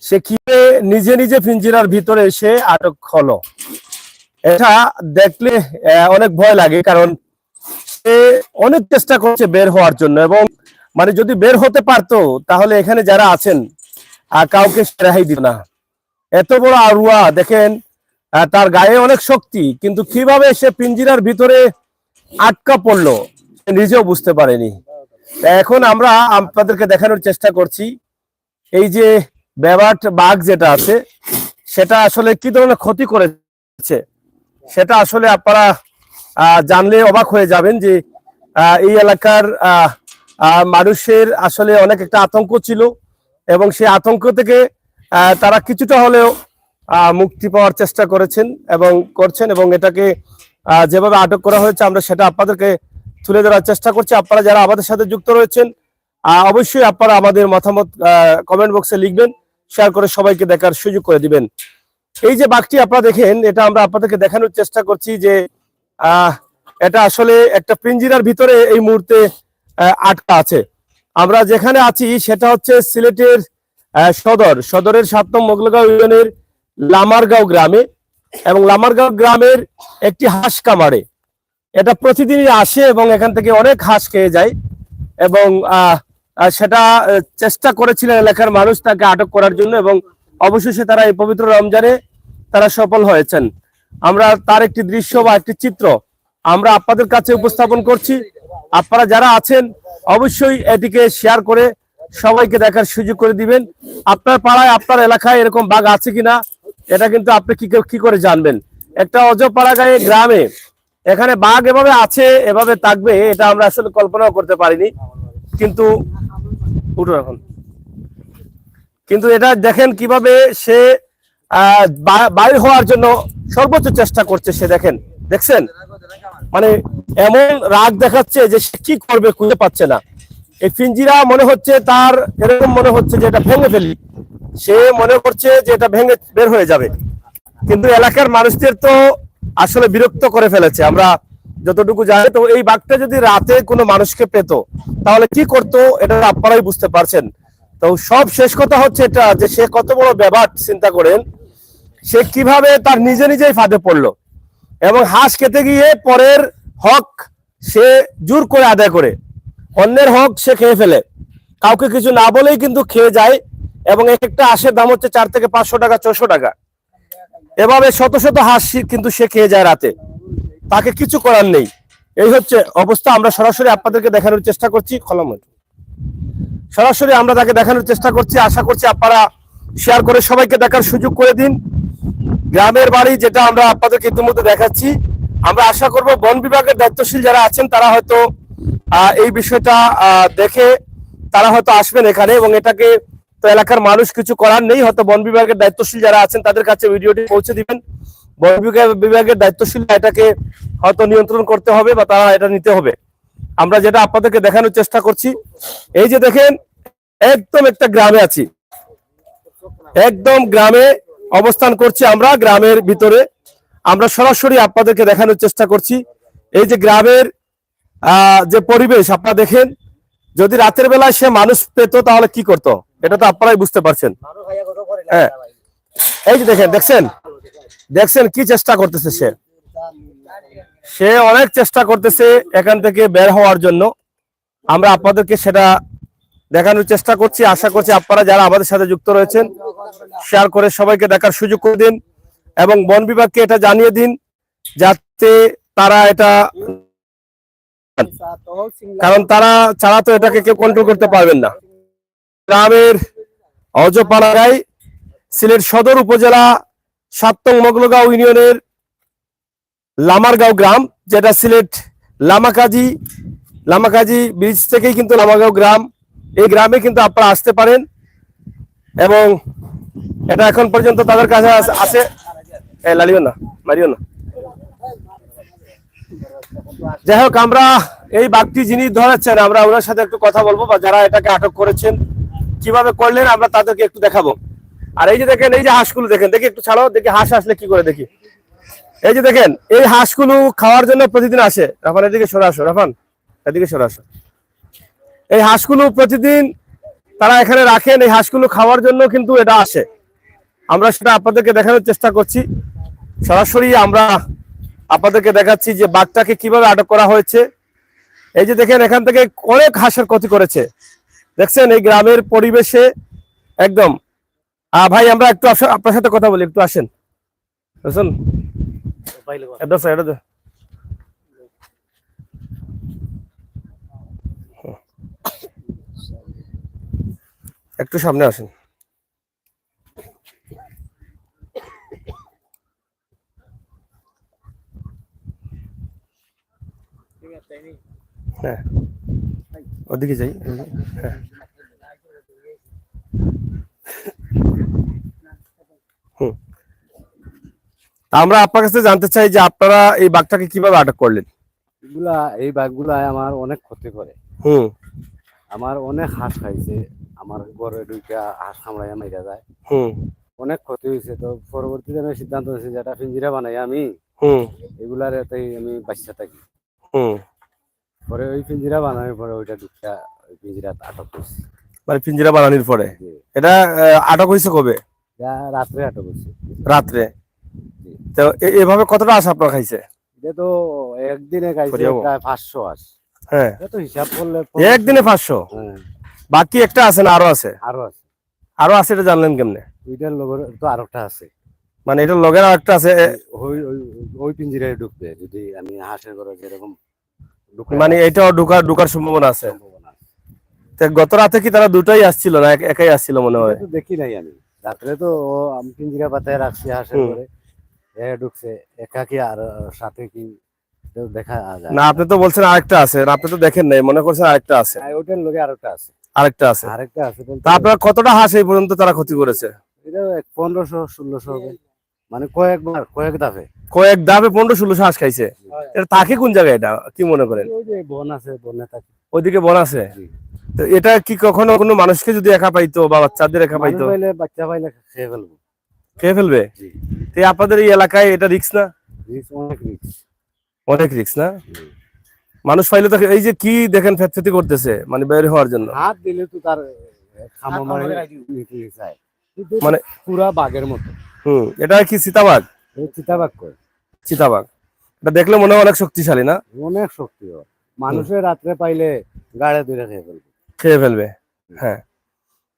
সে কিভাবে নিজে নিজে পিঞ্জিরার ভিতরে এসে আটক হলো, এটা দেখলে অনেক ভয় লাগে। কারণ সে অনেক চেষ্টা করছে বের হওয়ার জন্য, এবং মানে যদি বের হতে পারতো তাহলে এখানে যারা আছেন কাউকে রেহাই দিত না। এত বড় আড়ুয়া দেখেন, তার গায়ে অনেক শক্তি, কিন্তু কিভাবে সে পিঞ্জিরার ভিতরে আটকা পড়লো নিজেও বুঝতে পারেনি। এখন আমরা আপনাদেরকে দেখানোর চেষ্টা করছি এই যে বেবাট বাঘ যেটা আছে সেটা আসলে কি ধরনের ক্ষতি করেছে, সেটা আসলে আপনারা জানলে অবাক হয়ে যাবেন যে এই এলাকার মানুষের আসলে অনেক একটা আতঙ্ক ছিল, এবং সেই আতঙ্ক থেকে তারা কিছুটা হলেও মুক্তি পাওয়ার চেষ্টা করেছেন এবং করছেন, এবং এটাকে যেভাবে আটক করা হয়েছে আমরা সেটা আপনাদেরকে তুলে ধরার চেষ্টা করছি। আপনারা যারা আমাদের সাথে যুক্ত রয়েছেন অবশ্যই আপনারা আমাদের মতামত কমেন্ট বক্সে লিখবেন, শেয়ার করে সবাইকে দেখার সুযোগ করে দিবেন। এই যে বাঘটি আপনারা দেখেন, এটা আমরা আপনাদেরকে দেখানোর চেষ্টা করছি যে এটা আসলে একটা পিঞ্জিরার ভিতরে এই মুহূর্তে আটকা আছে। আমরা যেখানে আছি সেটা হচ্ছে সিলেটের সদরের 7 নং মোগলগাঁও ইউনিয়নের লামারগাঁও গ্রামে, এবং লামারগাঁও গ্রামের একটি হাঁস কামারে এটা প্রতিদিনই আসে এবং এখান থেকে অনেক হাঁস খেয়ে যায়, এবং সেটা চেষ্টা করেছিলেন এলাকার মানুষ তাকে আটক করার জন্য, এবং অবশেষে তারা এই পবিত্র রমজানে তারা সফল হয়েছেন। আমরা তার একটি দৃশ্য বা একটি চিত্র আমরা আপনাদের কাছে উপস্থাপন করছি। আপনারা যারা আছেন অবশ্যই এটিকে শেয়ার করে সবাইকে দেখার সুযোগ করে দিবেন। আপনার পাড়ায় আপনার এলাকায় এরকম বাঘ আছে কিনা এটা কিন্তু আপনি কি করে জানবেন। একটা অজপাড়াগাঁয়ে গ্রামে এখানে বাঘ এভাবে আছে, এভাবে থাকবে, এটা আমরা আসলে কল্পনাও করতে পারিনি। কিন্তু উঠো এখন, কিন্তু এটা দেখেন কিভাবে সে বাইর হওয়ার জন্য সর্বোচ্চ চেষ্টা করছে। সে দেখছেন মানে এমন রাগ দেখাচ্ছে যে সে কি করবে খুঁজে পাচ্ছে না। এই পিঞ্জিরা মনে হচ্ছে তার, এরকম মনে হচ্ছে যে এটা ভেঙে ফেলি, সে মনে করছে যে এটা ভেঙে বের হয়ে যাবে, কিন্তু এলাকার মানুষদের তো আসলে বিরক্ত করে ফেলেছে। আমরা যতটুকু জানি, তো এই বাঘটা যদি রাতে কোনো মানুষকে পেত তাহলে কি করতো এটা আপনারাই বুঝতে পারছেন। তো সব শেষ কথা হচ্ছে এটা যে সে কত বড় ব্যাপার চিন্তা করেন, সে কিভাবে তার নিজেই ফাঁদে পড়লো, এবং হাঁস খেতে গিয়ে পরের হক সে জোর করে আদায় করে, অন্যের হক সে খেয়ে ফেলে, কাউকে কিছু না বলেই কিন্তু খেয়ে যায়, এবং এক একটা হাঁসের দাম হচ্ছে 4 থেকে 500 টাকা, 400 টাকা, এভাবে শত শত হাঁস কিন্তু সে খেয়ে যায় রাতে, তাকে কিছু করার নেই। এই হচ্ছে অবস্থা। আমরা সরাসরি আপনাদেরকে দেখানোর চেষ্টা করছি, সরাসরি আমরা তাকে দেখানোর চেষ্টা করছি। আশা করছি আপনারা শেয়ার করে সবাইকে দেখার সুযোগ করে দিন। গ্রামের বাড়ি যেটা আমরা আপনাদেরকে ইতিমধ্যে দেখাচ্ছি, আমরা আশা করব বন বিভাগের দায়িত্বশীল যারা আছেন তারা হয়তো এই বিষয়টা দেখে তারা হয়তো আসবেন এখানে, এবং এটাকে তো এলাকার মানুষ কিছু করার নেই, হয়তো বন বিভাগের দায়িত্বশীল যারা আছেন তাদের কাছে ভিডিওটি পৌঁছে দিবেন। বন বিভাগের দায়িত্বশীল এটাকে হয়তো নিয়ন্ত্রণ করতে হবে বা তারা এটা নিতে হবে। আমরা যেটা আপনাদেরকে দেখানোর চেষ্টা করছি, এই যে দেখেন একদম একটা গ্রামে আছি, একদম গ্রামে অবস্থান করছি আমরা, গ্রামের ভিতরে আমরা সরাসরি আপনাদেরকে দেখানোর চেষ্টা করছি। এই যে গ্রামের যে পরিবেশ আপনারা দেখেন, যদি রাতের বেলায় সে মানুষ পেত তাহলে কি করতো এটা তো আপনারাই বুঝতে পারছেন। হ্যাঁ, এই যে দেখছেন কি চেষ্টা করতেছে সে অনেক চেষ্টা করতেছে এখান থেকে বের হওয়ার জন্য। আমরা আপনাদেরকে সেটা দেখানোর চেষ্টা করছি। আশা করছি আপনারা যারা আমাদের সাথে যুক্ত রয়েছেন শেয়ার করে সবাইকে দেখার সুযোগ করে দিন, এবং বন বিভাগকে এটা জানিয়ে দিন যাতে তারা এটা, কারণ তারা ছাড়া তো এটাকে কেউ কন্ট্রোল করতে পারবেন না। গ্রামের অজপাড়াগাঁয় সিলেট সদর উপজেলা 7 নং মোগলগাঁও ইউনিয়নের লামারগাঁও গ্রাম, যেটা সিলেট লামাকাজি ব্রিজ থেকেই কিন্তু লামারগাঁও গ্রাম। এই গ্রামে কিন্তু আপনারা আসতে পারেন, এবং এটা এখন পর্যন্ত তাদের কাছে আছে। লালিও না, মারিও না। যাই হোক, আমরা এই বাঘটি যিনি ধরেছেন আমরা ওনার সাথে একটু কথা বলবো, বা যারা এটাকে আটক করেছেন কিভাবে করলেন আমরা তাদেরকে একটু দেখাবো। আর এই যে দেখেন, এই যে হাঁসগুলো দেখেন, দেখি একটু ছাড়ো, দেখি হাঁস আসলে কি করে দেখি। এই যে দেখেন, এই হাঁসগুলো খাওয়ার জন্য প্রতিদিন আসে। রাফান এদিকে সরে আসো, রাফান এদিকে সরে আসো। এই হাঁসগুলো প্রতিদিন তারা এখানে রাখেন এই হাঁসগুলো খাওয়ার জন্য, কিন্তু এটা আসে। আমরা সেটা আপনাদেরকে দেখানোর চেষ্টা করছি। সরাসরি আমরা আপনাদেরকে দেখাচ্ছি যে বাঘটাকে কিভাবে আটক করা হয়েছে। এই যে দেখেন, এখান থেকে অনেক হাঁসের ক্ষতি করেছে, দেখছেন এই গ্রামের পরিবেশে একদম। ভাই আমরা একটু আপনার সাথে কথা বলি, একটু আসেন, বুঝছেন? একটু সামনে আসেন। হ্যাঁ, ওদিকে যাই। হ্যাঁ, আমরা আপনার কাছে জানতে চাই যে আপনারা এই বাঘটাকে কিভাবে আটক করলেন? এই বাঘগুলা আমার অনেক ক্ষতি করে। আমার অনেক হাঁস খাইছে, আমার ঘরে দুইটা হাঁস কামড়াইয়া মাইরা যায়, অনেক ক্ষতি হয়েছে। তো পরবর্তীতে আমি সিদ্ধান্ত নিয়েছি যে একটা পিঞ্জিরা বানাই আমি, এগুলার এতেই আমি বাচ্চা থাকি। পরে ওই পিঞ্জিরা বানানোর পরে ওইটা দুটা পিঞ্জিরা আটক করছি। মানে পিঞ্জিরা বানানোর পরে এটা আটক হয়েছে কবে? রাত্রে আটক করছি। রাত্রে? তো এভাবে কতটা হাঁস আপনার খাইছে? এটা তো একদিনে খাইছে প্রায় 500 হাঁস। হ্যাঁ, তো হিসাব করলে একদিনে 500? বাকি একটা আছে না আরো আছে? আরো আছে। আরো আছে, এটা জানলেন কেমনে? ওইটার লগের তো আরেকটা আছে, মানে এটার লগের আরেকটা আছে। ওই পিঞ্জিরায় ঢুকবে যদি আমি হাঁসের ঘরে যেরকম, মানে এটাও ঢুকার সম্ভাবনা আছে। গত রাতে কি তারা দুটাই আসছিল না একাই আসছিল মনে হয়? দেখি নাই আমি রাত্রে, তো আমি পিঞ্জিরা পাতায় রাখছি হাঁসের ঘরে, ঢুকছে একাকি আর সাথে কি দেখা যায় না? আপনি তো বলছেন আরেকটা আছে, আপনি তো দেখেন নাই, মনে করছেন আরেকটা আছে। ওইটার লগে আরেকটা আছে। আরেকটা আছে। তা আপনার কতটা হাঁস এই পর্যন্ত তারা ক্ষতি করেছে? এটা 1500-1600 হবে, মানে কয়েক ধাপে 1500-1600 হাঁস খাইছে। এটা থাকে কোন জায়গায়, এটা কি মনে করেন? ওই যে বন আছে, বনে থাকে। ওইদিকে বন আছে? তো এটা কি কখনো কোনো মানুষকে যদি একা পাইতো বা বাচ্চাদের একা পাইতো? বাচ্চা পাইলে খেয়ে ফেলবে। তো আপনাদের এই এলাকায় এটা রিস্ক না? অনেক রিস্ক না? মানুষ পাইলে তো এই যে কি দেখেন ফেতফেতি করতেছে, মানে বের হওয়ার জন্য হাত দিলে তো তার মানে পুরা বাঘের মতো। এটা কি চিতাবাঘ? চিতাবাঘ। এটা দেখলে মনে হয় অনেক শক্তিশালী না? অনেক শক্তি। মানুষের রাত্রে পাইলে গাড়ে ধরে খেয়ে ফেলবে। হ্যাঁ।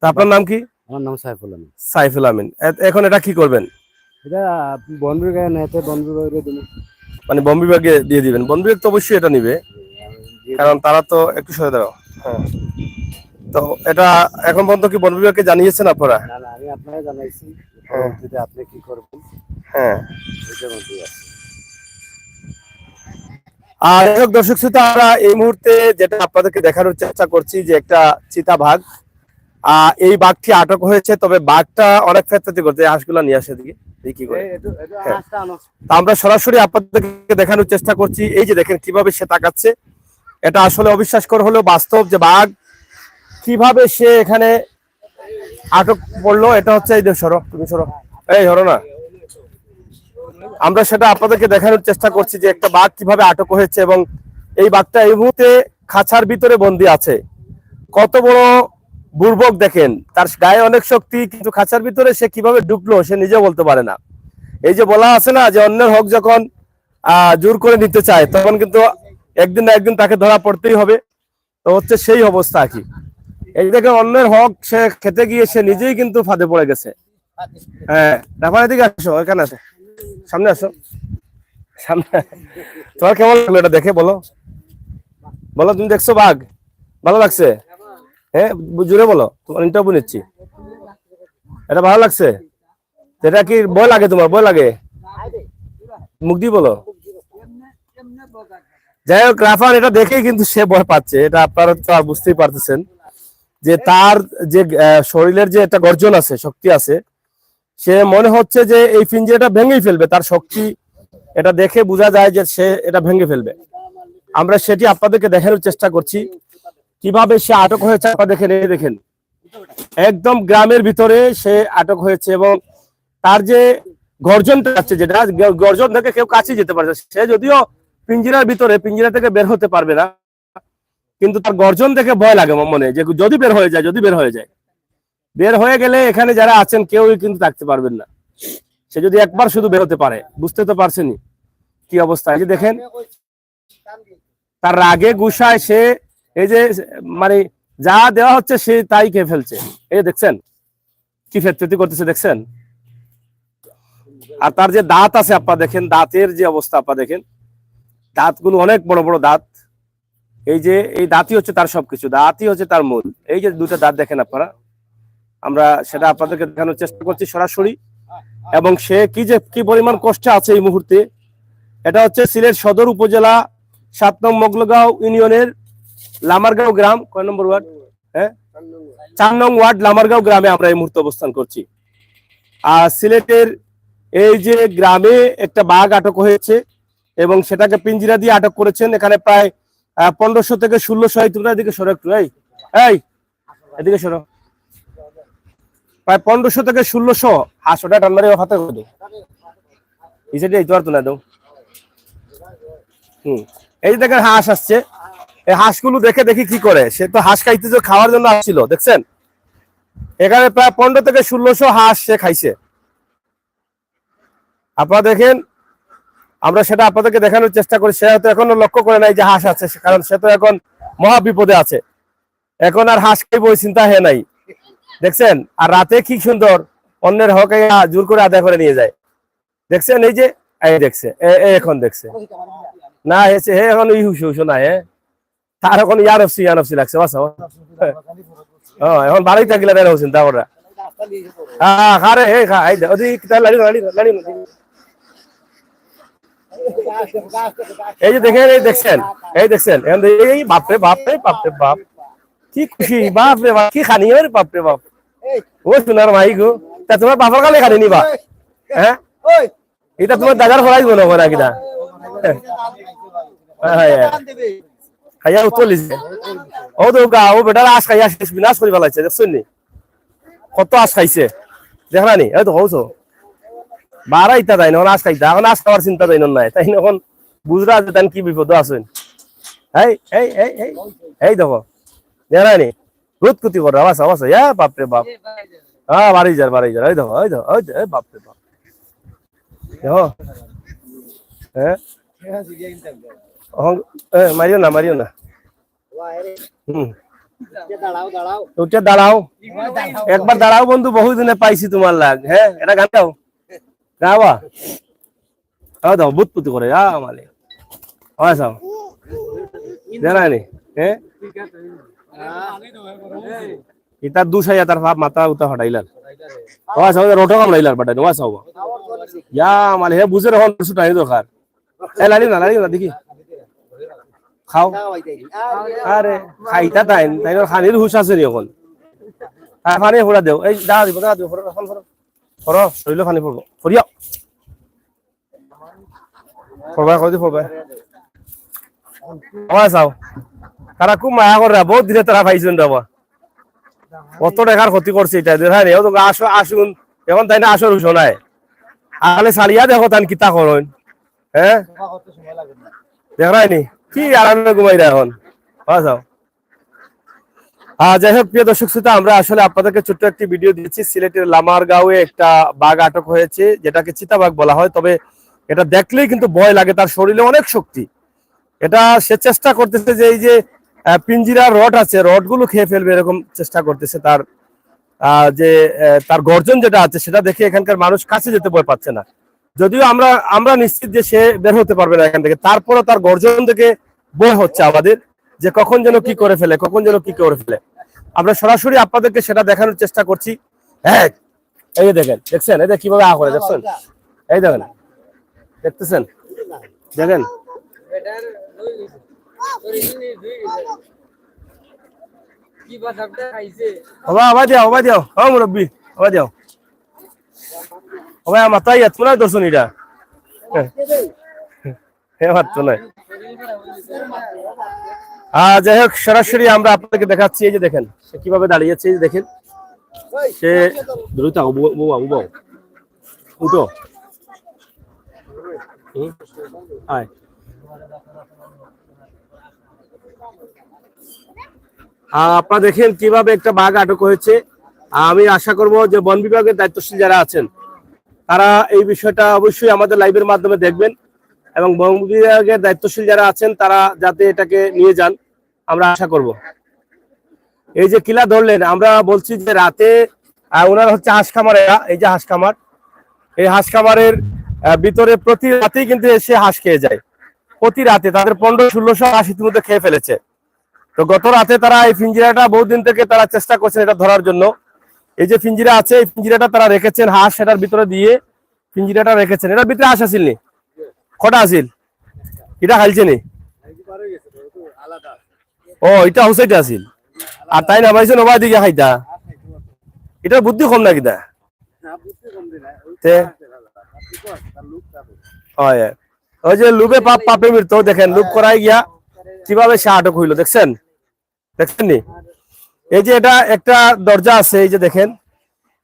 তা আপনার নাম কি? আমার নাম সাইফুল আমিন। সাইফুল আমিন। এখন এটা কি করবেন? এটা বন বিভাগে নেতে বন বিভাগে দেব। মানে বন বিভাগে দিয়ে দিবেন? বন বিভাগ তো অবশ্যই এটা নিবে, কারণ তারা তো একটু সরে দাও। হ্যাঁ। তো এটা এখন পর্যন্ত কি বন বিভাগকে জানিয়েছেন আপনারা? না, আমি আপনাকে জানাইছি, যদি আপনি কি করবেন। হ্যাঁ। এটার মধ্যে আছে। আর দর্শক শ্রোতা, আমরা এই মুহূর্তে যেটা আপনাদেরকে দেখানোর চেষ্টা করছি যে একটা চিতাবাঘ, এই বাঘটি আটক হয়েছে। তবে বাঘটা অনেক ফেতফেতি করতে, হাঁসগুলা নিয়ে আসে দিকে কি করে। আমরা সরাসরি আপনাদেরকে দেখানোর চেষ্টা করছি। এই যে দেখেন কিভাবে সে তাকাচ্ছে, এটা আসলে অবিশ্বাসকর হলেও বাস্তব যে বাঘ কিভাবে সে এখানে আটক পড়লো। এটা হচ্ছে এই যে সরো, তুমি সরো, এই ধরো না। আমরা সেটা আপনাদেরকে দেখানোর চেষ্টা করছি যে একটা বাঘ কিভাবে আটক হয়েছে, এবং এই বাঘটা এই মুহূর্তে খাঁচার ভিতরে বন্দি আছে। কত বড় বুর্বক দেখেন, তার গায়ে অনেক শক্তি, কিন্তু খাঁচার ভিতরে সে কিভাবে ঢুকলো সে নিজে বলতে পারে না। এই যে বলা আছে না যে অন্যের হক যখন জোর করে নিতে চায়, তখন কিন্তু একদিন না একদিন তাকে ধরা পড়তেই হবে। তো হচ্ছে সেই অবস্থা কি, এই দেখেন অন্যের হক সে খেতে গিয়ে সে নিজেই কিন্তু ফাঁদে পড়ে গেছে। হ্যাঁ, রাফার দিকে আসো, এখানে আসো, সামনে আসো, সামনে। তোমার কেমন লাগলো এটা দেখে? বলো বলো, তুমি দেখছো বাঘ, ভালো লাগছে? হ্যাঁ, জুড়ে বলো, তোমার ইন্টারভিউ নিচ্ছি। এটা ভালো লাগছে? এটা কি ভয় লাগে তোমার? ভয় লাগে? মুখ দিয়ে বলো। যাই হোক, রাফার এটা দেখেই কিন্তু সে ভয় পাচ্ছে। এটা আপনারা তো বুঝতেই পারতেছেন যে তার যে শরীরের যে একটা গর্জন আছে, শক্তি আছে, সে মনে হচ্ছে যে এই পিঞ্জিরাটা ভেঙেই ফেলবে। তার শক্তি এটা দেখে বোঝা যায় যে সে এটা ভেঙে ফেলবে। আমরা সেটি আপনাদেরকে দেখানোর চেষ্টা করছি কিভাবে সে আটক হয়েছে। আপনারা দেখেন একদম গ্রামের ভিতরে সে আটক হয়েছে, এবং তার যে গর্জনটা আছে, যেটা গর্জন থেকে কেউ কাছে যেতে পারছে। সে যদিও পিঞ্জিরার ভিতরে, পিঞ্জিরা থেকে বের হতে পারবে না, কিন্তু তার গর্জন দেখে ভয় লাগে মনে, যে যদি বের হয়ে যায়, যদি বের হয়ে যায়, বের হয়ে গেলে এখানে যারা আছেন কেউই কিন্তু থাকতে পারবেন না। সে যদি একবার শুধু বের হতে পারে, বুঝতে তো পারছেনই কি অবস্থা। এই যে দেখেন তার রাগে গুসায় সে এই যে মানে যা দেওয়া হচ্ছে সে তাই খেয়ে ফেলছে। এই দেখছেন কি ফেতফেতি করতেছে, দেখছেন। আর তার যে দাঁত আছে আপনারা দেখেন, দাঁতের যে অবস্থা আপনারা দেখেন, দাঁতগুলো অনেক বড় বড় দাঁত। এই যে এই দাঁতই হচ্ছে তার সবকিছু, দাঁতই হচ্ছে তার মূল। এই যে দুটো দাঁত দেখেন আপনারা, আমরা সেটা আপনাদেরকে দেখানোর চেষ্টা করছি সরাসরি। এবং সে কি পরিমাণ কষ্টে আছে এই মুহূর্তে। এটা হচ্ছে সিলেট সদর উপজেলা 7 নং মোগলগাঁও ইউনিয়নের লামারগাঁও গ্রাম, কয় নম্বর ওয়ার্ড? হ্যাঁ, 4 নং ওয়ার্ড লামারগাঁও গ্রামে আমরা এই মুহূর্তে অবস্থান করছি। আর সিলেটের এই যে গ্রামে একটা বাঘ আটক হয়েছে এবং সেটাকে পিঞ্জিরা দিয়ে আটক করেছেন। এখানে প্রায় 1500 থেকে 1600, তোমরা এদিকে সরো একটু, এই এদিকে সরো, প্রায় 1500 থেকে 1600 হাঁস। ওটা টান্নারে হাতে করে দাও, এই সাইডে এই তো আর তো না দাও। এই যে দেখেন হাঁস আসছে, এই হাঁসগুলো দেখে দেখি কি করে। সে তো হাঁস খাইতে খাওয়ার জন্য আসছিল, দেখছেন। এখানে প্রায় 15 থেকে 1600 হাঁস সে খাইছে। আপনারা দেখেন, আমরা সেটা আপনাদেরকে দেখানোর চেষ্টা করি। সে হয়তো এখনো লক্ষ্য করে নাই যে হাঁস আছে, কারণ সে তো এখন মহা বিপদে আছে। এখন আর হাঁস খাইব ওই চিন্তা হে নাই, দেখছেন। আর রাতে কি সুন্দর অন্যের হক জোর করে আদায় করে নিয়ে যায়, দেখছেন। এই যে এই দেখছে, এখন দেখছে না, হে এখন হুসো না, তার এখন ইয়ানফসি লাগছে। এখন বাড়ি থাকিলে বের হচ্ছেন তা ওরা। হ্যাঁ খারে হে খা এই যে দেখেন, এই দেখছেন, এই দেখছেন, এই বাপরে বাপরে বাপরে বাপ, কি খুশি, বাপরে বাপ, কি খানি রে বাপরে বাপ। ও সোনার মাই গো, তা তোমার বাপর কালে খানি নিবা? হ্যাঁ, এটা তোমার দাদার ফলাই দিব না কিনা? খাইয়া উতলিছে। ও তো ও বেটার আশ খাইয়া শেষ বিনাশ করে ফেলাইছে, দেখছেন নি কত আশ খাইছে, দেখলা নি? এই তো হৌছো বারা ইটা তাই না আশ খাইতা, এখন আশ খাওয়ার চিন্তা তাই নাই, তাই এখন বুঝরা আছে তাই কি বিপদ আছেন। এই এই এই এই এই দেখো, দেখলা নি রোদ কুতি করে আওয়াজ আওয়াজ, বাপরে বাপ। হ্যাঁ বাড়ি যার এই দেখো, এই দেখো, ওই বাপরে বাপ দেখো। হ্যাঁ মারিও না, মারিও না। ওটা দাঁড়াও, একবার দাঁড়াও বন্ধু, বহুদিনে পাইছি তোমার লাগ। হ্যাঁ, এটা গান দাও, গাওয়া দাও, বুত পুতি করে মানে জানানি। হ্যাঁ, ইতার দুসাইয়া তার ভাব মাথা উতা হটাইলার রোটো কাম লাইলার বাটা নোয়া সাব ইয়া মানে হে বুঝে রকম সুটাই দরকার। লাড়ি না দেখি খাও। আরে খাইতা তাই তাই খানির হুশ আছে নি এখন। পানি ফুরা দেও, এই দাঁড়া দিব ফরো শরীর পানি ফুরবো, ফরিয়া ফরবা কদি ফরবা আমার চাও। তারা খুব মায়া করে, বহুত দিনে তারা পাইছেন যাবা, কত টাকার ক্ষতি করছে এটা। হ্যাঁ আসুন এখন তাই না, আসর হুশ নাই আলে সারিয়া দেখো তান কিতা করেন। হ্যাঁ দেখায়নি কি আরামে ঘুমাইরা এখন চাও। যাই হোক প্রিয় দর্শক শ্রোতা, আমরা আসলে আপনাদেরকে ছোট্ট একটি ভিডিও দিয়েছি। সিলেটের লামারগাঁওয়ে একটা বাঘ আটক হয়েছে, যেটাকে চিতাবাঘ বলা হয়। তবে এটা দেখলেই কিন্তু ভয় লাগে, তার শরীরে অনেক শক্তি। এটা সে চেষ্টা করতেছে যে এই যে পিঞ্জিরার রড আছে, রড গুলো খেয়ে ফেলবে এরকম চেষ্টা করতেছে। তার যে তার গর্জন যেটা আছে সেটা দেখে এখানকার মানুষ কাছে যেতে ভয় পাচ্ছে না। যদিও আমরা নিশ্চিত যে সে বের হতে পারবে না এখান থেকে, তারপরে তার গর্জন দেখে ভয় হচ্ছে আমাদের যে কখন যেন কি করে ফেলে, কখন যেন কি করে ফেলে। আমরা সরাসরি আপনাদেরকে সেটা দেখানোর চেষ্টা করছি। হ্যাঁ, এই যে দেখেন, দেখছেন এই যে কিভাবে আ করে, দেখছেন, এই দেখেন, দেখতেছেন, দেখেন হবা দিও মুরব্বী, হবা দিও হবা মাথায় তোমরা দর্শন এটা মাত্র নয়। যাই হোক, সরাসরি আমরা আপনাদেরকে দেখাচ্ছি। এই যে দেখেন সে কিভাবে দাঁড়িয়েছে, এই যে দেখেন সে দ্রুত উঠো আয় আপনারা দেখেন কিভাবে একটা বাঘ আটক হয়েছে। আমি আশা করব যে বন বিভাগের দায়িত্বশীল যারা আছেন তারা এই বিষয়টা অবশ্যই আমাদের লাইভের মাধ্যমে দেখবেন এবং বন বিভাগের দায়িত্বশীল যারা আছেন তারা যাতে এটাকে নিয়ে যান আমরা আশা করব। এই যে কিলা ধরলেন, আমরা বলছি যে রাতে ওনার হচ্ছে হাঁস খামারেরা, এই যে হাঁস খামার, এই হাঁস খামারের ভিতরে প্রতি রাতেই কিন্তু এসে হাঁস খেয়ে যায়। প্রতি রাতে তাদের 1500-1600 হাঁস ইতিমধ্যে খেয়ে ফেলেছে। তো গত রাতে তারা এই পিঞ্জিরাটা বহুদিন থেকে তারা চেষ্টা করছেন এটা ধরার জন্য। এই যে পিঞ্জিরা আছে, এই পিঞ্জিরাটা তারা রেখেছেন, হাঁস সেটার ভিতরে দিয়ে পিঞ্জিরাটা রেখেছেন। এটার ভিতরে হাঁস আসিল নি? কটা আসিল? এটা খাইছে নি? ও এটা হুসাইটা আসিল, আর তাই নামাইছে নবা দিকে খাইতা। এটার বুদ্ধি কম না কিতা? ওই যে লুবে পাপ পাপে মৃত্যু, দেখেন লুপ করাই গিয়া কিভাবে সে আটক হইলো, দেখছেন নি? এই যে এটা একটা দরজা আছে, এই যে দেখেন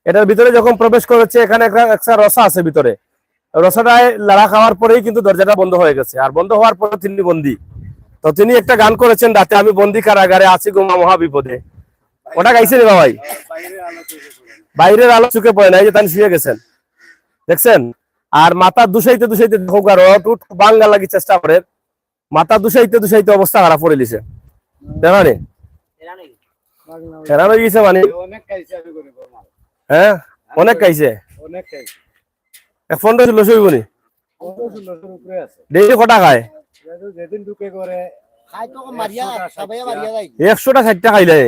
এটার ভিতরে যখন প্রবেশ করেছে এখানে একটা রসা আছে ভিতরে, রসাটায় লাড়া খাওয়ার পরেই কিন্তু দরজাটা বন্ধ হয়ে গেছে। আর বন্ধ হওয়ার পরে তিনি বন্দী। তো তিনি একটা গান করেছেন রাতে, আমি বন্দি কারাগারে আছি গোমা মহা বিপদে। ওটা গাইছে নি ভাই? বাইরের আলো চুকে পড়ে না, এই যে তাই শুয়ে গেছেন, দেখছেন? আর মাথা দুসাইতে দুসাইতে বাঙ্গা লাগি চেষ্টা করে, মাথা দুসাইতে দুসাইতে অবস্থা খারাপ করে দিছে। দেখানি হেরান হয়ে গেছে মানে, হ্যাঁ অনেক খাইছে। 1500 হইব নি? ডেইলি কটা খায়? 100টা 60টা খাইলে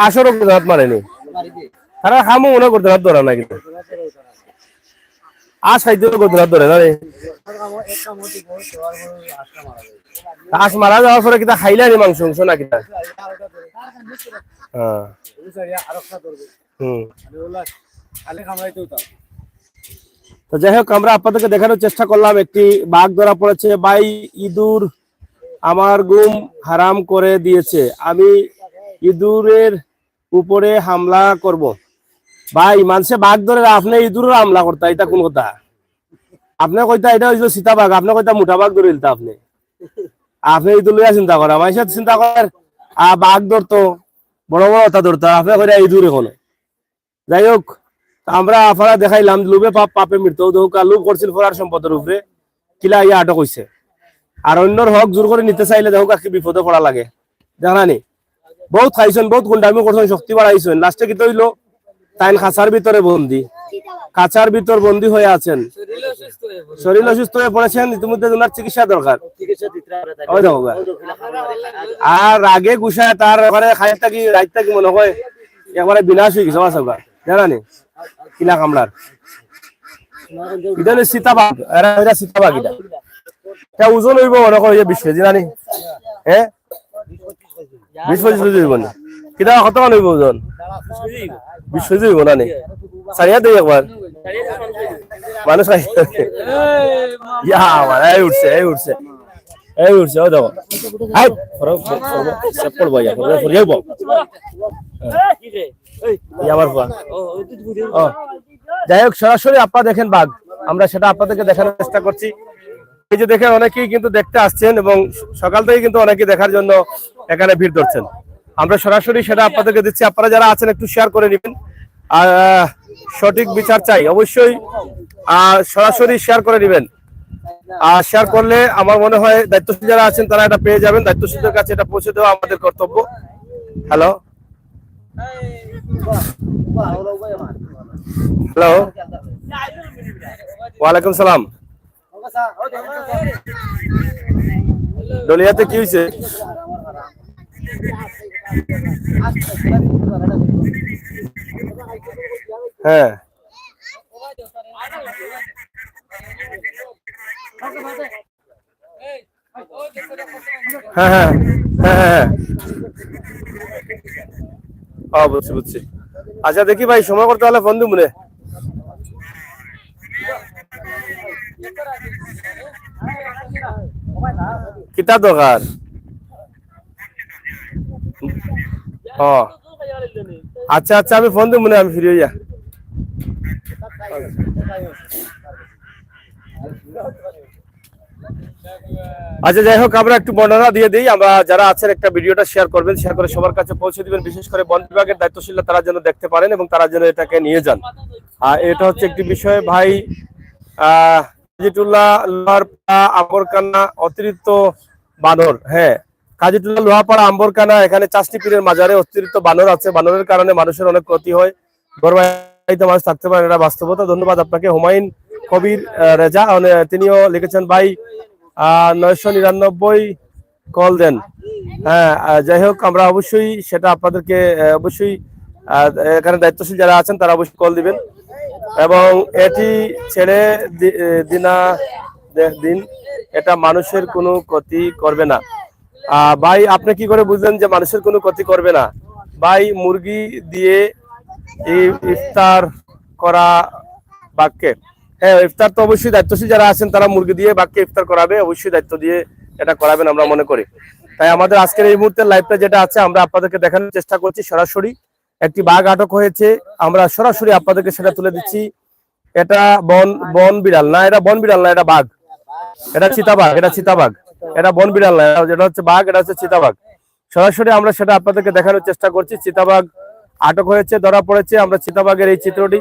আসর মারেনি তারা খামো মনে করতে ধরা না, কিন্তু আশ খাইতে করতে ধরে না। আশ মারা যাওয়ার পরে কিতা খাইলে নি মাংস মাংস না কিতা? তো যাই হোক, আমরা আপনাদেরকে দেখানোর চেষ্টা করলাম একটি বাঘ ধরা পড়েছে। ভাই ইঁদুর আমার ঘুম হারাম করে দিয়েছে, আমি ইঁদুরের উপরে হামলা করব। ভাই মানুষে বাঘ ধরে, আপনি ইঁদুরের হামলা করতা, এটা কোন কথা? আপনি কইতা এটা হইলো সীতা বাঘ, আপনি কইতা মোটা বাঘ ধরে দিতা। আপনি ইঁদুর লইয়া চিন্তা করা, মানুষের চিন্তা করার বাঘ ধরতো, বড় বড় কথা ধরতো, আপনি কইরা ইঁদুর এখন। যাই হোক, আমরা আপনারা দেখাইলাম লুবে পাপ পাপে মৃত্যু। লুব করছিল ফরার সম্পদের উপরে, কিলা ইয়া আটক হইছে। আর অন্যর হক জোর করে নিতে চাইলে দেখো কি বিপদে পড়া লাগে, জানানি? বহুত খাইছেন, বহুত গুন্ডামি করছেন, শক্তি বাড়াইছেন, লাস্টে কি তৈল তাইন খাঁচার ভিতরে বন্দি, কাঁচার ভিতর বন্দি হয়ে আছেন, শরীর অসুস্থ হয়ে পড়েছেন। ইতিমধ্যে ওনার চিকিৎসা দরকার। আর আগে গুছায় তার এবারে খাইটা কি রাইটটা কি মনে হয় একবারে বিনাশ হয়ে গেছে সবার, জানানি? কিলা কামলার এটা সীতাবাগ, এরা সীতাবাগ। এটা ওজন হইব মনে করি 20 কেজি জানি, হ্যাঁ 20-25 কেজি হইব না? কিতা কত মান হইব ওজন? 20 কেজি হইব না নি? সারিয়া দেই একবার মানুষ এই উঠছে এই উঠছে এই উঠছে, ও দেখো আমার। যাই হোক, সরাসরি আপনারা দেখেন বাঘ, আমরা সেটা আপনাদেরকে দেখানোর চেষ্টা করছি। এই যে দেখেন অনেকেই কিন্তু দেখতে আসছেন এবং সকাল থেকে কিন্তু অনেকেই দেখার জন্য এখানে ভিড় ধরছেন। আমরা সরাসরি সেটা আপনাদেরকে দিচ্ছি, আপনারা যারা আছেন একটু শেয়ার করে নেবেন। আর সঠিক বিচার চাই অবশ্যই, সরাসরি শেয়ার করে নেবেন। আর শেয়ার করলে আমার মনে হয় দায়িত্বশীল যারা আছেন তারা এটা পেয়ে যাবেন। দায়িত্বশীলদের কাছে এটা পৌঁছে দেওয়া আমাদের কর্তব্য। হ্যালো হ্যালো, ওয়ালাইকুম সালাম। দলিয়াতে কি হয়েছে? হ্যাঁ হ্যাঁ হ্যাঁ হ্যাঁ হ্যাঁ, বুঝছি বুঝছি। আচ্ছা দেখি ভাই, সময় করতে হলে ফোন দিব মনে। কিতা দরকার? আচ্ছা আচ্ছা, আমি ফোন দিব মনে, আমি ফিরে যা। আচ্ছা, যাই হোক, আমরা একটু বর্ণনা দিয়ে দিই। আমরা যারা আছেন একটা ভিডিওটা শেয়ার করবেন, শেয়ার করে সবার কাছে পৌঁছে দিবেন, বিশেষ করে বন বিভাগের দায়িত্বশীলরা তারা যেন দেখতে পারেন এবং তারা যেন এটাকে নিয়ে যান। আর এটা হচ্ছে একটি বিষয় ভাই। কাজিটুল্লাহ লোহারপাড়া আম্বরকানা অতিরিক্ত বানর। হ্যাঁ, কাজিটুল্লাহ লোহারপাড়া আম্বরকানা এখানে চাষটি পীরের মাজারে অতিরিক্ত বানর আছে। বানরের কারণে মানুষের অনেক ক্ষতি হয়, ঘরবাড়িতে মানুষ থাকতে পারে, এটা বাস্তবতা। ধন্যবাদ আপনাকে হুমায়ুন কবির রেজা, তিনিও লিখেছেন ভাই 999 কল দেন। হ্যাঁ, যাই হোক, আমরা অবশ্যই সেটা আপনাদেরকে অবশ্যই এখানে দায়িত্বশীল যারা আছেন তারা অবশ্যই কল দিবেন এবং এটি ছেড়ে দিন, এটা মানুষের কোনো ক্ষতি করবে না। ভাই, আপনি কি করে বুঝলেন যে মানুষের কোনো ক্ষতি করবে না? ভাই, মুরগি দিয়ে ইফতার করা বাক্যে, হ্যাঁ, ইফতার তো অবশ্যই দায়িত্বশীল যারা আছেন তারা মুরগি দিয়ে বাক্যে ইফতার করাবে, অবশ্যই দায়িত্ব দিয়ে এটা করাবেন আমরা মনে করি। তাই আমাদের আজকের এই মুহূর্তে লাইভটা যেটা আছে আমরা আপনাদেরকে দেখানোর চেষ্টা করছি। সরাসরি একটি বাঘ আটক হয়েছে, আমরা সরাসরি আপনাদেরকে সেটা তুলে দিচ্ছি। এটা বন বিড়াল না, এটা বন বিড়াল না, এটা বাঘ, এটা চিতাবাঘ, এটা চিতাবাঘ, এটা বন বিড়াল না, যেটা হচ্ছে বাঘ, এটা হচ্ছে চিতাবাঘ। সরাসরি আমরা সেটা আপনাদেরকে দেখানোর চেষ্টা করছি। চিতাবাঘ আটক হয়েছে, ধরা পড়েছে। আমরা চিতাবাঘের এই চিত্রটি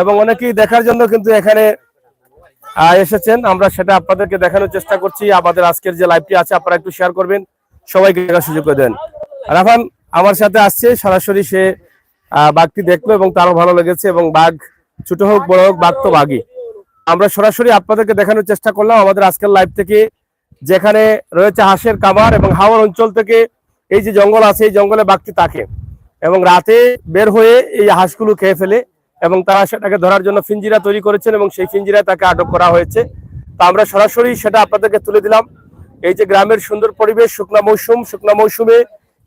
এবং অনেকেই দেখার জন্য কিন্তু এখানে এসেছেন, আমরা সেটা আপনাদেরকে দেখানোর চেষ্টা করছি। আমাদের আজকের যে লাইভটি আছে আপনারা একটু শেয়ার করবেন, সবাইকে দেখার সুযোগ করে দেন। রাফান আমার সাথে আসছে, সরাসরি সে বাঘটি দেখলো এবং তারও ভালো লেগেছে। এবং বাঘ ছোট হোক বড় হোক, বাঘ তো বাঘই। আমরা সরাসরি আপনাদেরকে দেখানোর চেষ্টা করলাম আমাদের আজকের লাইভ থেকে, যেখানে রয়েছে হাঁসের কামার এবং হাওর অঞ্চল থেকে এই যে জঙ্গল আছে, এই জঙ্গলে বাঘটি থাকে এবং রাতে বের হয়ে এই হাঁসগুলো খেয়ে ফেলে এবং তারা সেটাকে ধরার জন্য ফিঞ্জিরা তৈরি করেছেন এবং সেই ফিঞ্জিরায় তাকে আটক করা হয়েছে। তো আমরা সরাসরি সেটা আপনাদেরকে তুলে দিলাম। এই যে গ্রামের সুন্দর পরিবেশ, শুকনা মৌসুমে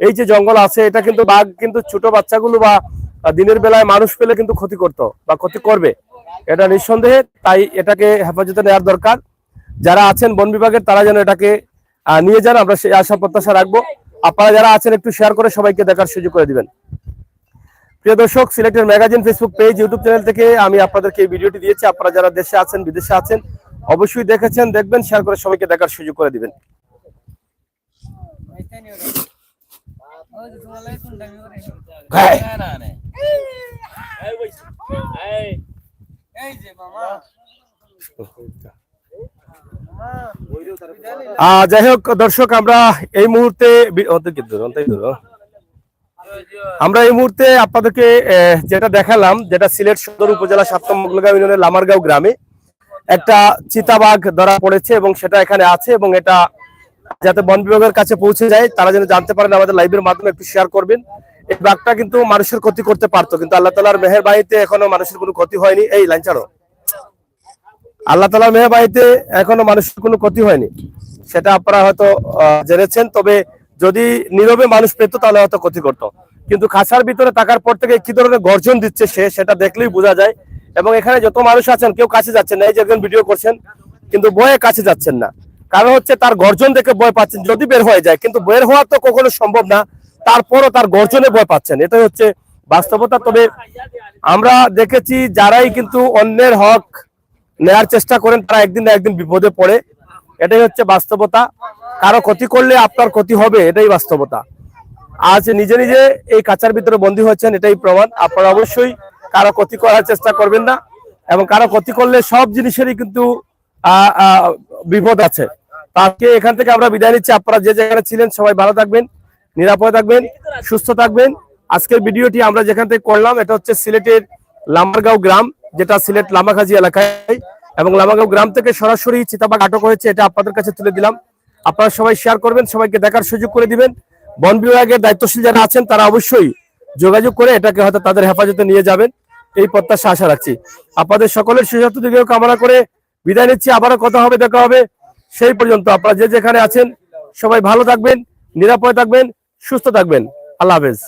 এই যে জঙ্গল আছে, এটা কিন্তু বাঘ কিন্তু ছোট বাচ্চাগুলো বা দিনের বেলায় মানুষ পেলে কিন্তু ক্ষতি করতো বা ক্ষতি করবে, এটা নিঃসন্দেহে। তাই এটাকে হেফাজতে নেওয়ার দরকার। যারা আছেন বন বিভাগের তারা যেন এটাকে নিয়ে যান, আমরা সেই আশা প্রত্যাশা রাখবো। আপনারা যারা আছেন একটু শেয়ার করে সবাইকে দেখার সুযোগ করে দিবেন। প্রিয় দর্শক, selected magazine Facebook page, YouTube channel থেকে আমি আপনাদেরকে এই ভিডিওটি দিয়েছি। আপনারা যারা দেশে আছেন বিদেশে আছেন অবশ্যই দেখেছেন, দেখবেন, শেয়ার করে সবাইকে দেখার সুযোগ করে দিবেন। যাই হোক দর্শক, আমরা এই মুহূর্তে আপনাদেরকে যেটা দেখালাম, যেটা সিলেট সদর উপজেলা 7 নং মোগলগাঁও ইউনিয়নের লামারগাঁও গ্রামে একটা চিতাবাঘ ধরা পড়েছে এবং সেটা এখানে আছে এবং এটা যাতে বন বিভাগের কাছে পৌঁছে যায় তারা যেন জানতে পারেন, আমাদের লাইভের মাধ্যমে একটু শেয়ার করবেন। এই বাঘটা কিন্তু মানুষের ক্ষতি করতে পারতো, কিন্তু আল্লাহ তাআলার মেহেরবানিতে এখনো মানুষের কোনো ক্ষতি হয়নি। এই লাইন ছাড়ো, আল্লাহ তাআলার মেহেরবানিতে এখনো মানুষের কোনো ক্ষতি হয়নি, সেটা আপনারা হয়তো জেনেছেন। তবে যদি নীরবে মানুষ পেত তাহলে হয়তো ক্ষতি করতো, কিন্তু খাঁচার ভিতরে থাকার পর থেকে কি ধরনের গর্জন দিচ্ছে সেটা দেখলেই বোঝা যায়। এবং এখানে যত মানুষ আছেন কেউ কাছে যাচ্ছেন না, এই যে একজন ভিডিও করছেন কিন্তু বয়ে কাছে যাচ্ছেন না, কারণ হচ্ছে তার গর্জন দেখে ভয় পাচ্ছেন। যদি বের হয়ে যায়, কিন্তু বের হওয়া তো কখনো সম্ভব না, তারপরও তার গর্জনে ভয় পাচ্ছেন, এটাই হচ্ছে বাস্তবতা। তবে আমরা দেখেছি যারাই কিন্তু অন্যের হক নেয়ার চেষ্টা করেন তারা একদিন না একদিন বিপদে পড়ে, এটাই হচ্ছে বাস্তবতা। কারো ক্ষতি করলে আপনার ক্ষতি হবে, এটাই বাস্তবতা। আজ নিজে নিজে এই কাঁচার ভিতরে বন্দী হচ্ছেন, এটাই প্রমাণ। আপনারা অবশ্যই কারো ক্ষতি করার চেষ্টা করবেন না, এবং কারো ক্ষতি করলে সব জিনিসেরই কিন্তু বিপদ আছে। আজকে এখান থেকে আমরা বিদায় নিচ্ছি। আপনারা যে জায়গায় ছিলেন সবাই ভালো থাকবেন, নিরাপদে থাকবেন, সুস্থ থাকবেন। আজকের ভিডিওটি আমরা যেখান থেকে করলাম এটা হচ্ছে সিলেটের লামারগাঁও গ্রাম, যেটা সিলেট লামাখাজি এলাকায়, এবং লামারগাঁও গ্রাম থেকে সরাসরি চিতাবাঘ আটক হয়েছে, এটা আপনাদের কাছে তুলে দিলাম। আপনারা সবাই শেয়ার করবেন, সবাইকে দেখার সুযোগ করে দিবেন। বন বিভাগের দায়িত্বশীল যারা আছেন তারা অবশ্যই যোগাযোগ করে এটাকে হয়তো তাদের হেফাজতে নিয়ে যাবেন, এই প্রত্যাশা আশা রাখছি। আপনাদের সকলের সুস্বাস্থ্য দিকে কামনা করে বিদায় নিচ্ছি। আবারও কথা হবে, দেখা হবে। সেই পর্যন্ত আপনারা যে যেখানে আছেন সবাই ভালো থাকবেন, নিরাপদে থাকবেন, সুস্থ থাকবেন। আল্লাহ হাফেজ।